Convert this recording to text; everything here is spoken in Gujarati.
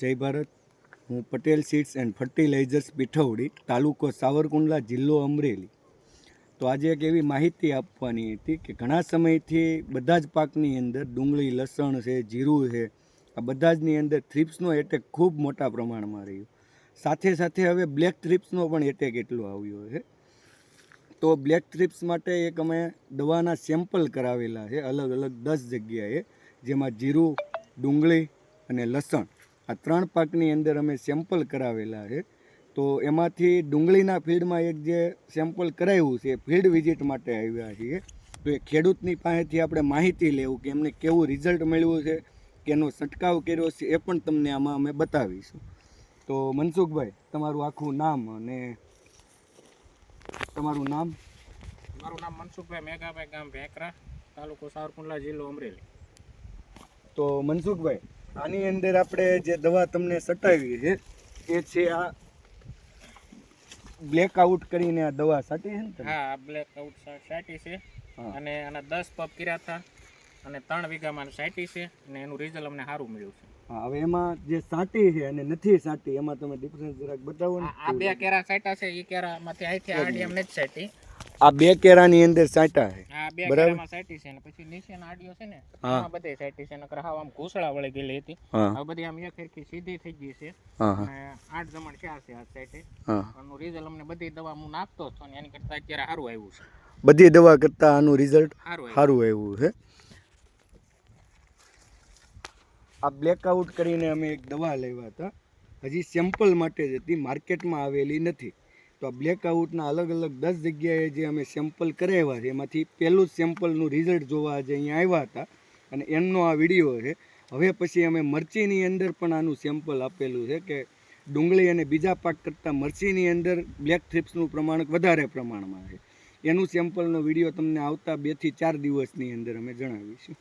જય ભારત. હું Patel seeds and fertilizers Pithvadi, તાલુકો સાવરકુંડલા, જિલ્લો અમરેલી. તો આજે એક એવી માહિતી આપવાની હતી કે ઘણા સમયથી બધા જ પાકની અંદર ડુંગળી, લસણ છે, જીરું છે, આ બધા જની અંદર થ્રિપ્સનો એટેક ખૂબ મોટા પ્રમાણમાં રહ્યો. સાથે સાથે હવે બ્લેક થ્રિપ્સનો પણ એટેક એટલો આવ્યો છે. તો બ્લેક થ્રિપ્સ માટે એક અમે દવાના સેમ્પલ કરાવેલા છે અલગ અલગ 10 જગ્યાએ, જેમાં જીરું, ડુંગળી અને લસણ આ 3 પાકની અંદર અમે સેમ્પલ કરાવેલા છે. તો એમાંથી ડુંગળીના ફીલ્ડમાં એક જે સેમ્પલ કરાવ્યું છે ફિલ્ડ વિઝિટ માટે આવ્યા છીએ. તો એ ખેડૂતની પાસેથી આપણે માહિતી લેવું કે એમને કેવું રિઝલ્ટ મળ્યું છે, કે એનો છંટકાવ કર્યો છે, એ પણ તમને આમાં અમે બતાવીશું. તો મનસુખભાઈ, તમારું આખું નામ અને તમારું નામ? મારું નામ મનસુખભાઈ મેઘાભાઈ, ગામ ભેકરા, તાલુકો સાવરકુંડલા, જિલ્લો અમરેલી. તો મનસુખભાઈ, આની અંદર આપણે જે દવા તમને સટાવી છે એ છે આ બ્લેકઆઉટ કરીને આ દવા સાટી છે ને? હા, બ્લેકઆઉટ સાટી છે અને આના 10 પંપ કર્યા હતા અને 3 વીઘામાં સાટી છે અને એનું રિઝલ્ટ અમને સારું મળ્યું છે. હા, હવે એમાં જે સાટી છે અને નથી સાટી એમાં તમે ડિફરન્સ જરાક બતાવો ને. આ 2 કેરા સાટા છે, એ કેરામાંથી અહીંથી આડીએમ નથી સાટી. આ 2 કેરાની અંદર સાટા છે. આ 2 કેરામાં સાટી છે અને પછી નીચેના આડીઓ છે ને એમાં બધે સાટી છે, નકર હાવ આમ ઘૂસળા વળી ગયેલી હતી. હવે બધી આમ એક સરખી સીધી થઈ ગઈ છે અને 8 જમણ છે આ સાઈડે. આનું રિઝલ્ટ અમને બધી દવા હું નાખતો હતો ને એની કરતા અત્યારે સારું આવ્યું છે. બધી દવા કરતા આનું રિઝલ્ટ સારું આવ્યું છે. આ બ્લેકઆઉટ કરીને અમે એક દવા લેવા હતા, હજી સેમ્પલ માટે જ હતી, માર્કેટમાં આવેલી નથી. તો આ બ્લેકઆઉટના અલગ અલગ 10 જગ્યાએ જે અમે સેમ્પલ કરાવ્યા છે એમાંથી પહેલું જ સેમ્પલનું રિઝલ્ટ જોવા આજે અહીંયા આવ્યા હતા અને એમનો આ વિડીયો છે. હવે પછી અમે મરચીની અંદર પણ આનું સેમ્પલ આપેલું છે કે ડુંગળી અને બીજા પાક કરતાં મરચીની અંદર બ્લેક થ્રિપ્સનું પ્રમાણ વધારે પ્રમાણમાં છે. એનું સેમ્પલનો વિડીયો તમને આવતા 2 થી 4 દિવસની અંદર અમે જણાવીશું.